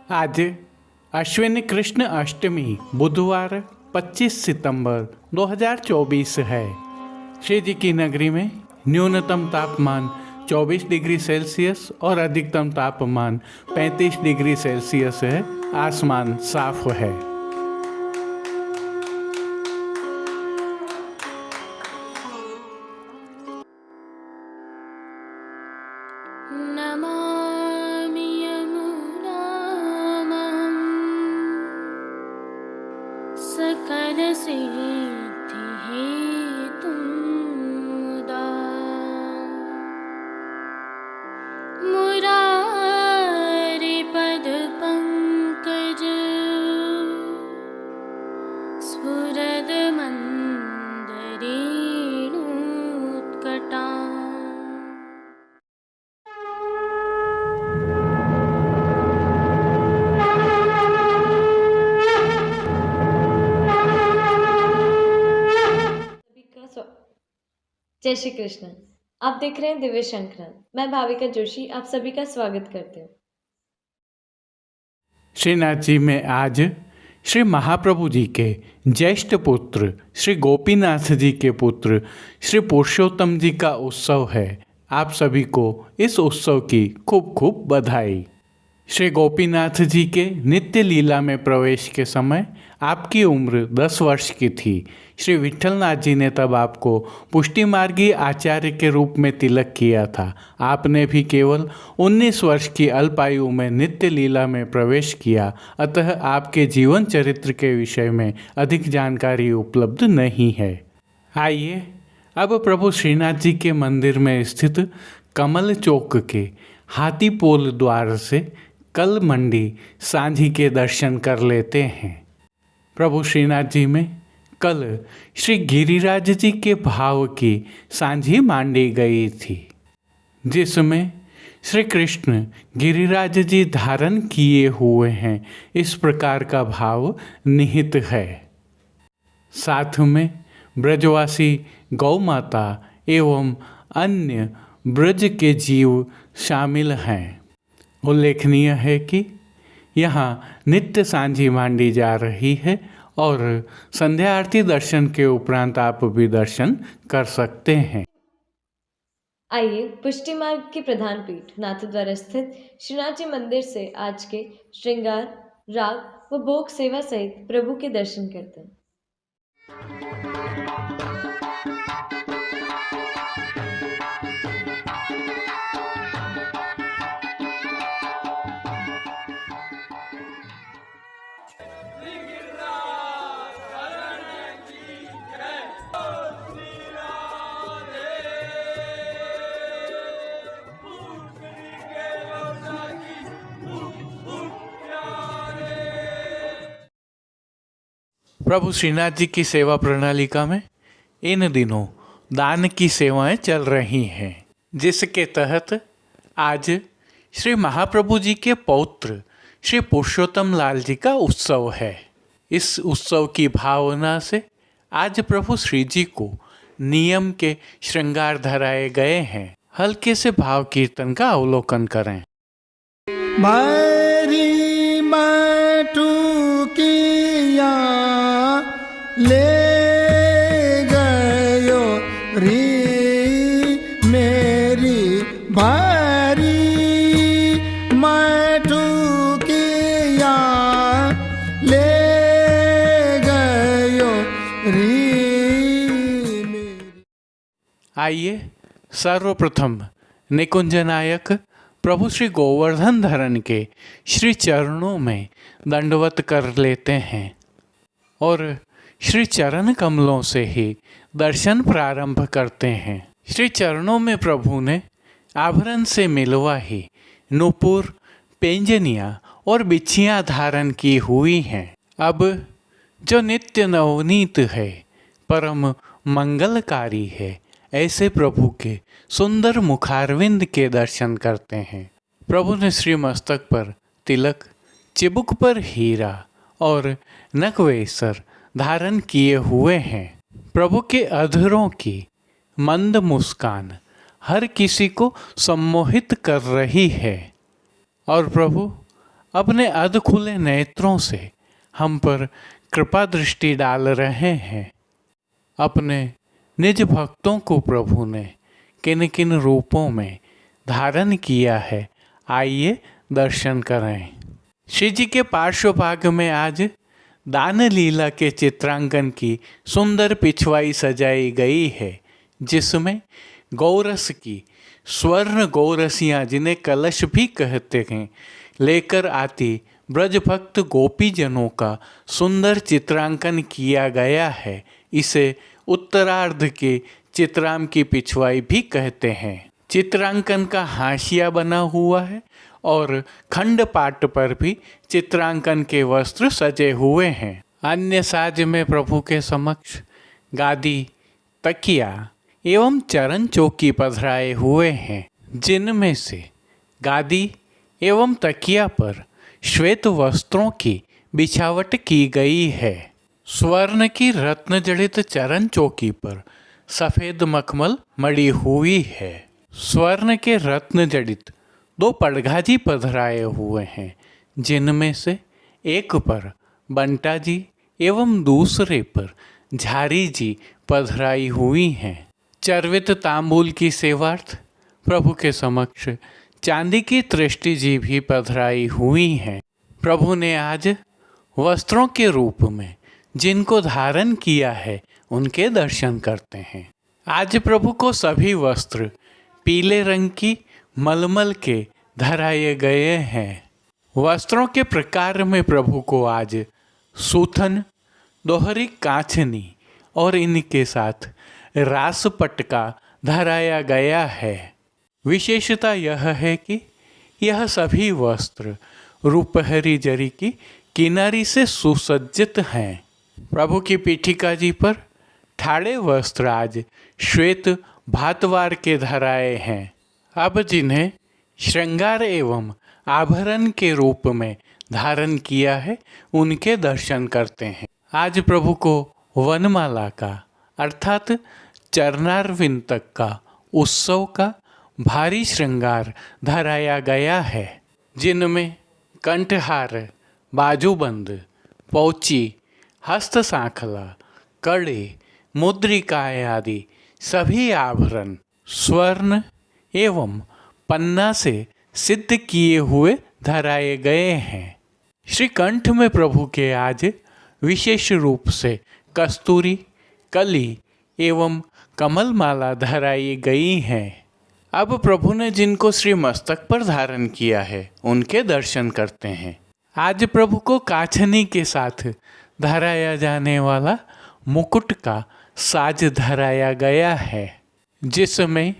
आज अश्विन कृष्ण अष्टमी बुधवार 25 सितंबर 2024 है। श्री जी की नगरी में न्यूनतम तापमान 24 डिग्री सेल्सियस और अधिकतम तापमान 35 डिग्री सेल्सियस है। आसमान साफ है। नमामि यमुनां सकलसिद्धिहेतुं मुदा मुरारिपदपङ्कज स्फुरदमन्दरेणुत्कटा। जय श्री कृष्ण। आप देख रहे हैं दिव्य शंकरन। मैं भाविका जोशी आप सभी का स्वागत करती हूँ। श्रीनाथ जी में आज श्री महाप्रभु जी के ज्येष्ठ पुत्र श्री गोपीनाथ जी के पुत्र श्री पुरुषोत्तम जी का उत्सव है। आप सभी को इस उत्सव की खूब खूब बधाई। श्री गोपीनाथ जी के नित्य लीला में प्रवेश के समय आपकी उम्र 10 वर्ष की थी। श्री विट्ठलनाथ जी ने तब आपको पुष्टि मार्गी आचार्य के रूप में तिलक किया था। आपने भी केवल 19 वर्ष की अल्पायु में नित्य लीला में प्रवेश किया, अतः आपके जीवन चरित्र के विषय में अधिक जानकारी उपलब्ध नहीं है। आइए अब प्रभु श्रीनाथ जी के मंदिर में स्थित कमल चौक के हाथीपोल द्वार से कल मंडी सांझी के दर्शन कर लेते हैं। प्रभु श्रीनाथ जी में कल श्री गिरिराज जी के भाव की सांझी मांडी गई थी, जिसमें श्री कृष्ण गिरिराज जी धारण किए हुए हैं, इस प्रकार का भाव निहित है। साथ में ब्रजवासी गौ माता एवं अन्य ब्रज के जीव शामिल हैं। उल्लेखनीय है कि यहाँ नित्य सांझी मांडी जा रही है और संध्या आरती दर्शन के उपरांत आप भी दर्शन कर सकते हैं। आइए पुष्टि मार्ग की प्रधान पीठ नाथद्वारा स्थित श्रीनाथ जी मंदिर से आज के श्रृंगार, राग व भोग सेवा सहित प्रभु के दर्शन करते हैं। प्रभु श्रीनाथ जी की सेवा प्रणालिका में इन दिनों दान की सेवाएं चल रही हैं, जिसके तहत आज श्री महाप्रभु जी के पौत्र श्री पुरुषोत्तम लाल जी का उत्सव है। इस उत्सव की भावना से आज प्रभु श्री जी को नियम के श्रृंगार धराए गए हैं। हल्के से भाव कीर्तन का अवलोकन करें। भारी माटू किया ले गयो री मेरी भारी माटू किया ले गयो री मेरी। आइए सर्वप्रथम निकुंज नायक प्रभु श्री गोवर्धन धरन के श्री चरणों में दंडवत कर लेते हैं और श्री चरण कमलों से ही दर्शन प्रारंभ करते हैं। श्री चरणों में प्रभु ने आभरण से मिलवाही नूपुर, पेंजनिया और बिछियाँ धारण की हुई हैं। अब जो नित्य नवनीत है, परम मंगलकारी है, ऐसे प्रभु के सुंदर मुखारविंद के दर्शन करते हैं। प्रभु ने श्री मस्तक पर तिलक, चिबुक पर हीरा और नकवेसर धारण किए हुए हैं। प्रभु के अधरों की मंद मुस्कान हर किसी को सम्मोहित कर रही है और प्रभु अपने अध खुले नेत्रों से हम पर कृपा दृष्टि डाल रहे हैं। अपने निज भक्तों को प्रभु ने किन किन रूपों में धारण किया है, आइए दर्शन करें। श्री जी के पार्श्व भाग में आज दान लीला के चित्रांकन की सुंदर पिछवाई सजाई गई है, जिसमें गौरस की स्वर्ण गौरसियाँ, जिन्हें कलश भी कहते हैं, लेकर आती ब्रज भक्त गोपीजनों का सुंदर चित्रांकन किया गया है। इसे उत्तरार्ध के चित्राम की पिछवाई भी कहते हैं। चित्रांकन का हाशिया बना हुआ है और खंड पाट पर भी चित्रांकन के वस्त्र सजे हुए हैं। अन्य साज में प्रभु के समक्ष गादी, तकिया एवं चरण चौकी पधराए हुए हैं, जिनमें से गादी एवं तकिया पर श्वेत वस्त्रों की बिछावट की गई है। स्वर्ण की रत्न जड़ित चरण चौकी पर सफ़ेद मखमल मड़ी हुई है। स्वर्ण के रत्न जड़ित 2 पड़घाजी पधराए हुए हैं, जिनमें से एक पर बंटा जी एवं दूसरे पर झारी जी पधराई हुई हैं। चर्वित तांबूल की सेवार्थ प्रभु के समक्ष चांदी की तृष्टि जी भी पधराई हुई हैं। प्रभु ने आज वस्त्रों के रूप में जिनको धारण किया है, उनके दर्शन करते हैं। आज प्रभु को सभी वस्त्र पीले रंग की मलमल के धराए गए हैं। वस्त्रों के प्रकार में प्रभु को आज सूथन, दोहरी काछनी और इनके साथ रास पटका धराया गया है। विशेषता यह है कि यह सभी वस्त्र रूपहरी जरी की किनारी से सुसज्जित हैं। प्रभु की पीठिका जी पर ठाड़े वस्त्र आज श्वेत भातवार के धराए हैं। अब जिन्हें श्रृंगार एवं आभरण के रूप में धारण किया है, उनके दर्शन करते हैं। आज प्रभु को वनमाला का अर्थात चरणारविंद तक का उत्सव का भारी श्रृंगार धराया गया है, जिनमें कंठहार, बाजूबंद, पौची, हस्त सांखला, कड़े, मुद्रिकाएँ आदि सभी आभरण स्वर्ण एवं पन्ना से सिद्ध किए हुए धराए गए हैं। श्री कंठ में प्रभु के आज विशेष रूप से कस्तूरी, कली एवं कमल माला धराई गई हैं। अब प्रभु ने जिनको श्री मस्तक पर धारण किया है, उनके दर्शन करते हैं। आज प्रभु को काछनी के साथ धराया जाने वाला मुकुट का साज धराया गया है, जिसमें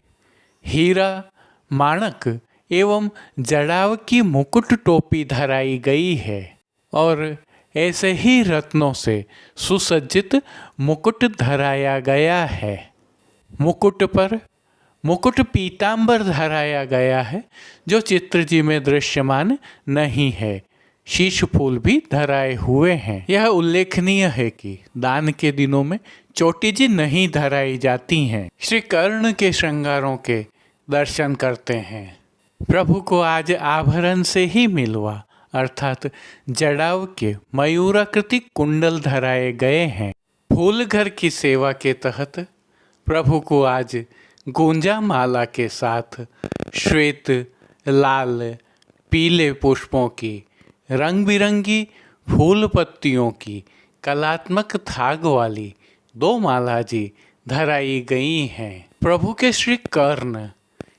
हीरा, माणक एवं जड़ाव की मुकुट टोपी धराई गई है और ऐसे ही रत्नों से सुसज्जित मुकुट धराया गया है। मुकुट पर मुकुट पीतांबर धराया गया है, जो चित्र जी में दृश्यमान नहीं है। शीश फूल भी धराए हुए हैं। यह उल्लेखनीय है कि दान के दिनों में चोटी जी नहीं धराई जाती हैं। श्री कर्ण के श्रृंगारों के दर्शन करते हैं। प्रभु को आज आभरण से ही मिलवा अर्थात जड़ाव के मयूराकृति कुंडल धराए गए हैं। फूल घर की सेवा के तहत प्रभु को आज गुंजा माला के साथ श्वेत, लाल, पीले पुष्पों की, रंग बिरंगी फूल पत्तियों की कलात्मक थाग वाली 2 माला जी धराई गई हैं। प्रभु के श्री कर्ण,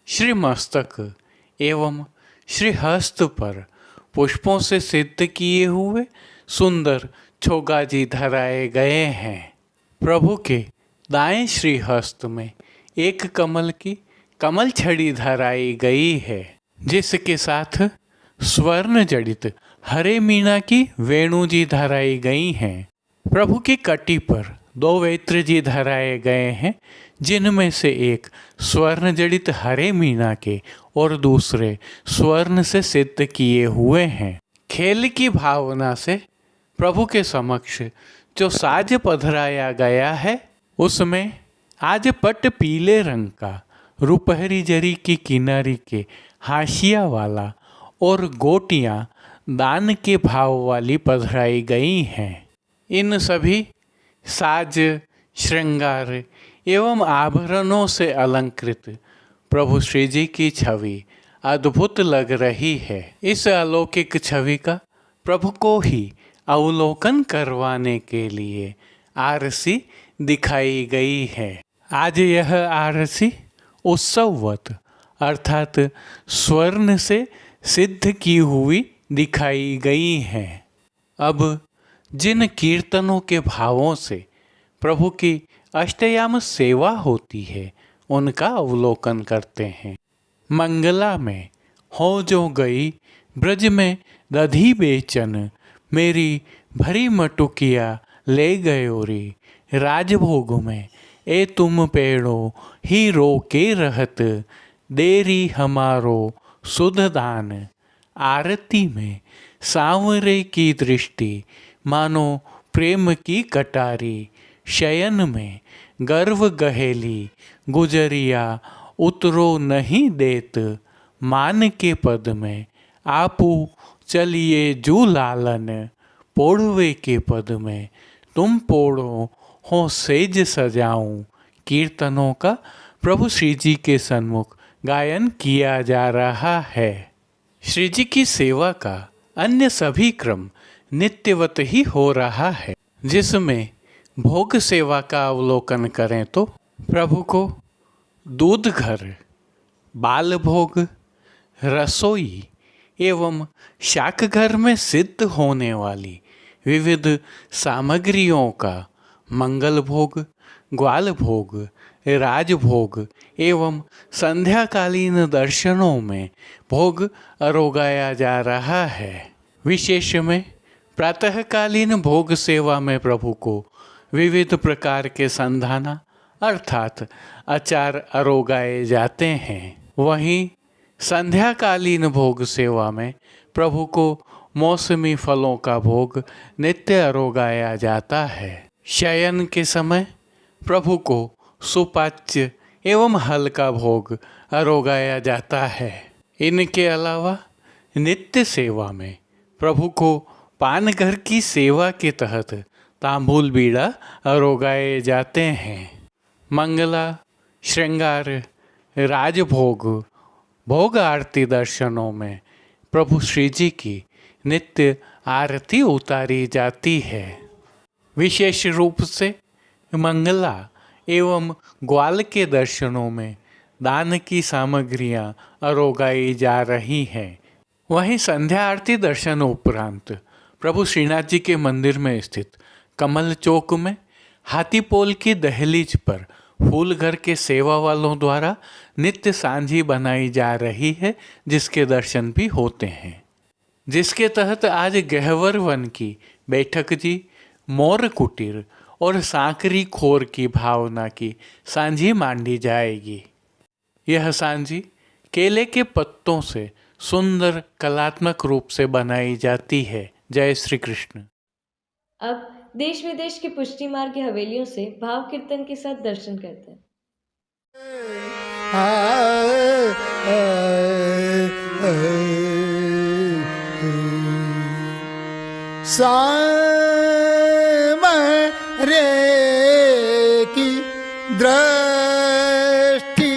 श्री मस्तक एवं श्री हस्त पर पुष्पों से सिद्ध किए हुए सुंदर छोगा जी धराए गए हैं। प्रभु के दाएं श्री हस्त में एक कमल की कमल छड़ी धराई गई है, जिसके साथ स्वर्ण जड़ित हरे मीना की वेणु जी धराई गई हैं। प्रभु की कटी पर 2 वेत्र जी धराए गए हैं, जिनमें से एक स्वर्ण जड़ित हरे मीना के और दूसरे स्वर्ण से सिद्ध किए हुए हैं। खेल की भावना से प्रभु के समक्ष जो साज पधराया गया है, उसमें आज पट पीले रंग का रूपहरी जरी की किनारी के हाशिया वाला और गोटियाँ दान के भाव वाली पधराई गई हैं। इन सभी साज श्रृंगार एवं आभरणों से अलंकृत प्रभु श्री जी की छवि अद्भुत लग रही है। इस अलौकिक छवि का प्रभु को ही अवलोकन करवाने के लिए आरसी दिखाई गई है। आज यह आरसी उत्सववत अर्थात स्वर्ण से सिद्ध की हुई दिखाई गई है। अब जिन कीर्तनों के भावों से प्रभु की अष्टयाम सेवा होती है उनका अवलोकन करते हैं। मंगला में हो जो गई ब्रज में दधी बेचन, मेरी भरी मटुकिया ले गयो रे। राजभोग में ए तुम पेड़ो ही रोके रहत, देरी हमारो सुध दान। आरती में सांवरे की दृष्टि मानो प्रेम की कटारी। शयन में गर्व गहेली गुजरिया उतरो नहीं देत। मान के पद में आपू चलिए जू लालन, पोड़वे के पद में तुम पोड़ो हो सेज सजाऊं। कीर्तनों का प्रभु श्री जी के सन्मुख गायन किया जा रहा है। श्री जी की सेवा का अन्य सभी क्रम नित्यवत ही हो रहा है, जिसमें भोग सेवा का अवलोकन करें तो प्रभु को दूध घर, बाल भोग, रसोई एवं शाक घर में सिद्ध होने वाली विविध सामग्रियों का मंगल भोग, ग्वाल भोग, राजभोग एवं संध्याकालीन दर्शनों में भोग अरोगाया जा रहा है। विशेष में प्रातःकालीन भोग सेवा में प्रभु को विविध प्रकार के संधाना अर्थात अचार अरोगाए जाते हैं। वहीं संध्याकालीन भोग सेवा में प्रभु को मौसमी फलों का भोग नित्य अरोगाया जाता है। शयन के समय प्रभु को सुपाच्य एवं हल्का भोग अरोगाया जाता है। इनके अलावा नित्य सेवा में प्रभु को पानघर की सेवा के तहत तांबूल बीड़ा अरोगाए जाते हैं। मंगला, श्रृंगार, राजभोग, भोग आरती दर्शनों में प्रभु श्री जी की नित्य आरती उतारी जाती है। विशेष रूप से मंगला एवं ग्वाल के दर्शनों में दान की सामग्रियां अरोगाई जा रही हैं। वहीं संध्या आरती दर्शन उपरांत प्रभु श्रीनाथ जी के मंदिर में स्थित कमल चौक में हाथीपोल की दहलीज पर फूल घर के सेवा वालों द्वारा नित्य सांझी बनाई जा रही है, जिसके दर्शन भी होते हैं। जिसके तहत आज गहवर वन की बैठक जी, मोर कुटीर और सांकरी खोर की भावना की सांझी मांडी जाएगी। यह सांझी केले के पत्तों से सुंदर कलात्मक रूप से बनाई जाती है। जय श्री कृष्ण। अब देश विदेश की पुष्टि मार्ग की हवेलियों से भाव कीर्तन के साथ दर्शन करते हैं। सामरे की दृष्टि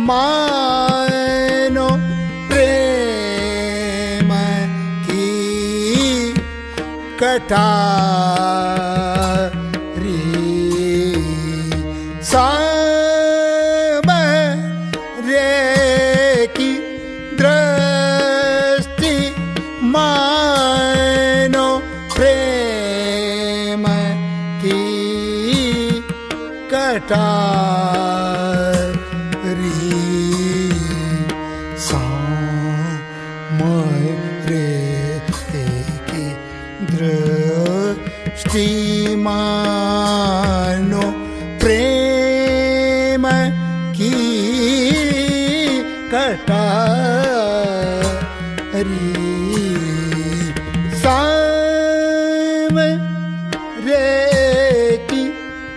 मानो प्रेम की कटारी। सामरे की दृष्टि मानो प्रेम की कटारी। सामरे की दृष्टि मानो प्रेम की कटारी। सामरे की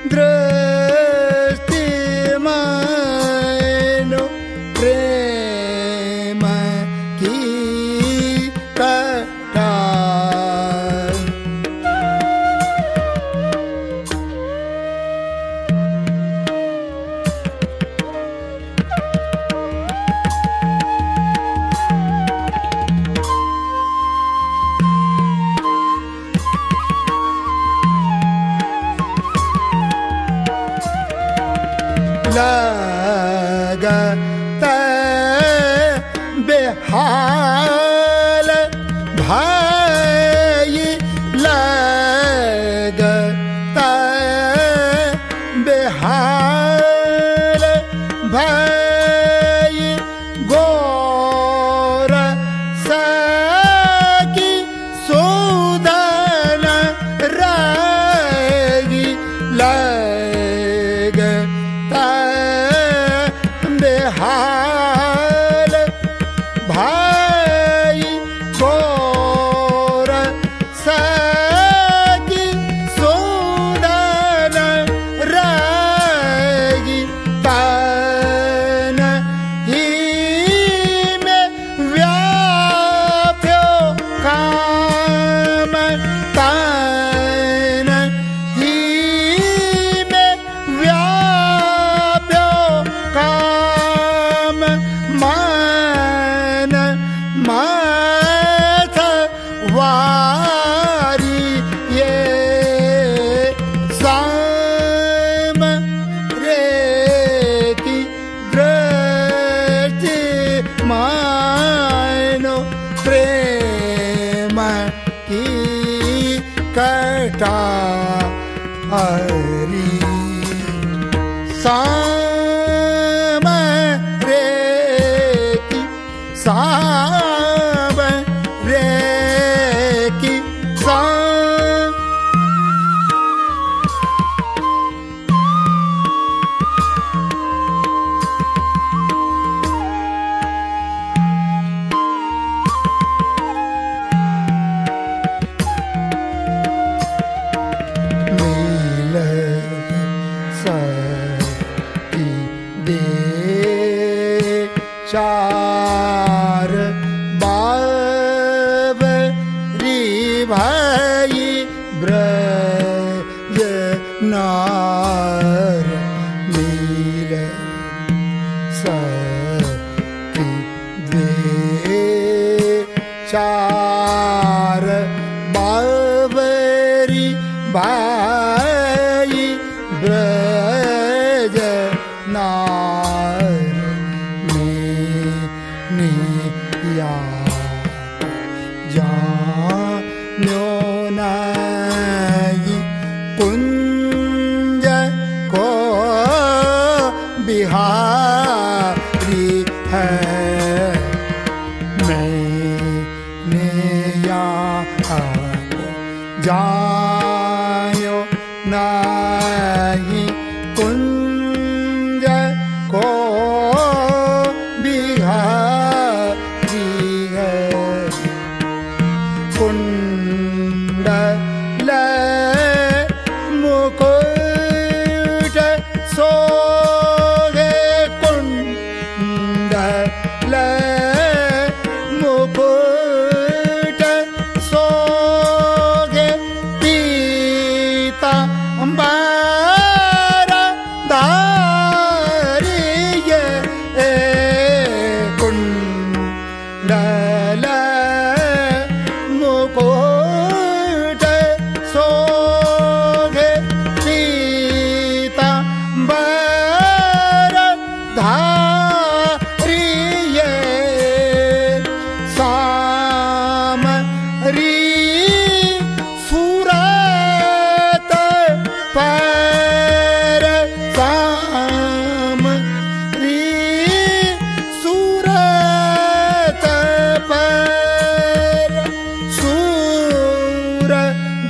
दृष्टि मानो प्रेम की कटारी। तारी साम रे की साम रे की साम नील सती दे चार बावरी भाई ब्रज नार नील सती दे चार बावरी भाई ब्रज नार ने या जान्यो नहीं कुंज को बिहारी है मैंने यहाँ जायो नहीं कुंज को बिहारी है कुंडल मुकुट सोगे कुंडल मुकुट सोगे पीतांबर धारिये कुंडल मुकुट सोगे पीतांबर धारिये सामरी सूरत पर सामरी सूरत पर सूर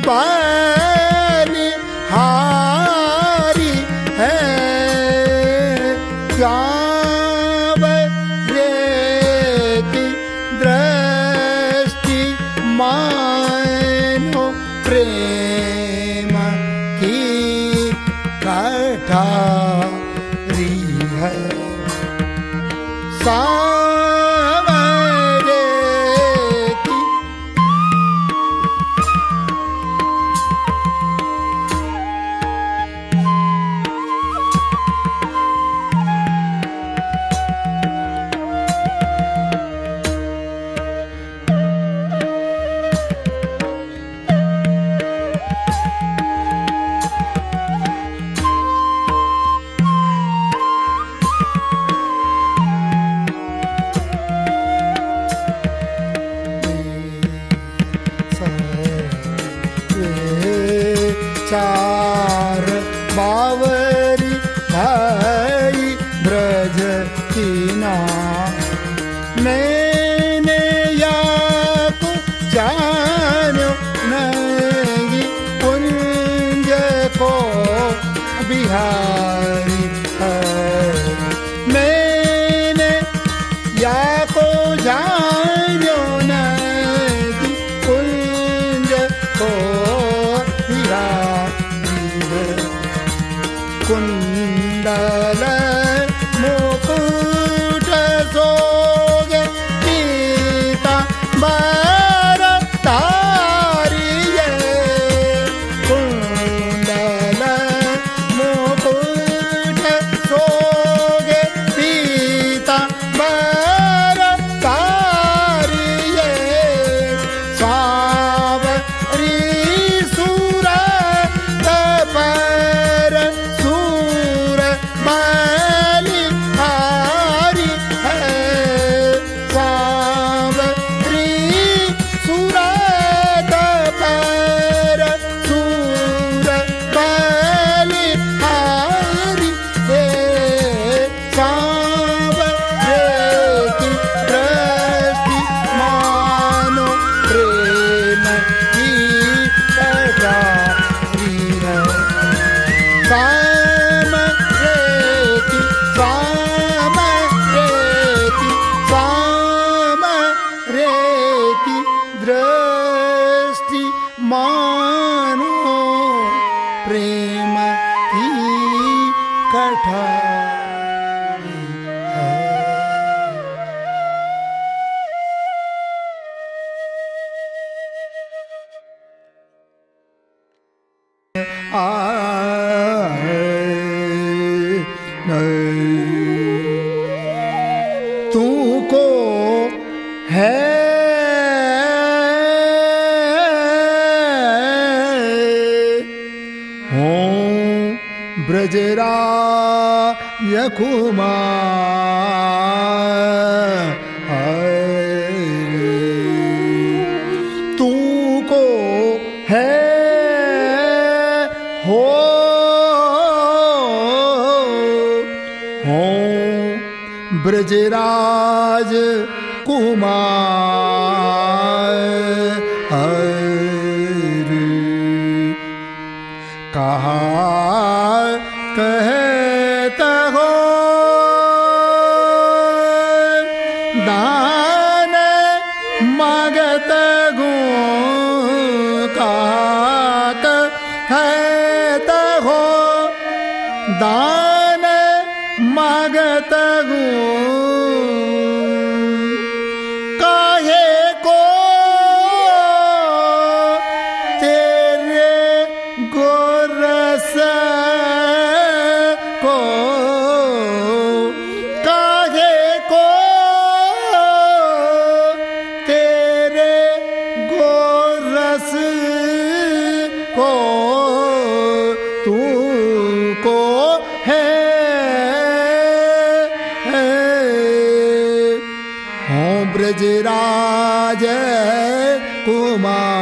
बाली हारी है श्याम रे की दृष्टि मानो प्रेम की कटारी है सावरे की चार बावरी भाई ब्रज कीना मैंने याको जानो नहीं कुंज को बिहारी है मैंने याको जानो नहीं कुंज को कुंडल मुकुट सोगे पीतांबर धारिये कुंडल मुकुट सोगे पीतांबर धारिये सावरी मानो प्रेम की कठारी है। तुमको है ब्रजराज कुमार तुमको है हो ब्रजराज कुमार कहा कहता हो दान मांगत गो कहा कहता हो दान मांगत गो काहे को तेरे गोरस को काहे को तेरे गोरस को तुमको है हो ब्रजराज कुमार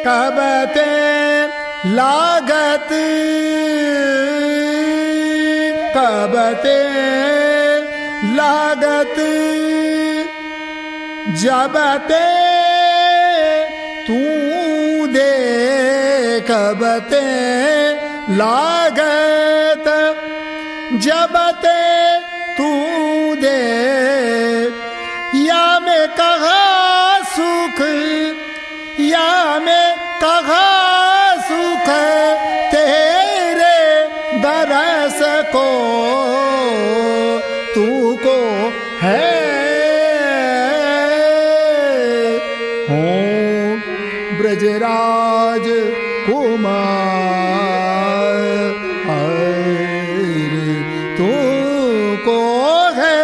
कबते लागत कबते लागत जबते तू दे कबते लागत जबते तू दे या में कहा सुख या में कहा सुख तेरे दरस को तुको है हो ब्रजराज कुमार तुको है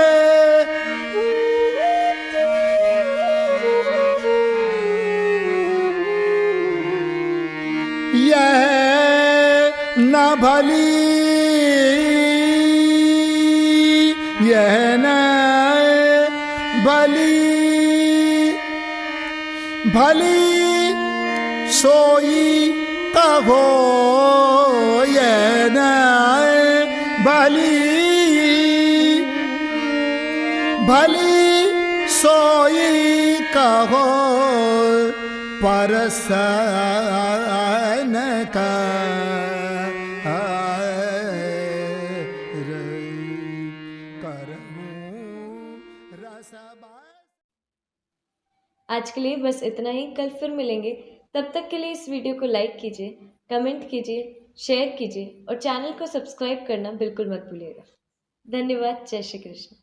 यह न भली यह न भली भली सोई कहो यह न भली भली सोई कहो परसन का आज के लिए बस इतना ही। कल फिर मिलेंगे। तब तक के लिए इस वीडियो को लाइक कीजिए, कमेंट कीजिए, शेयर कीजिए और चैनल को सब्सक्राइब करना बिल्कुल मत भूलिएगा। धन्यवाद। जय श्री कृष्ण।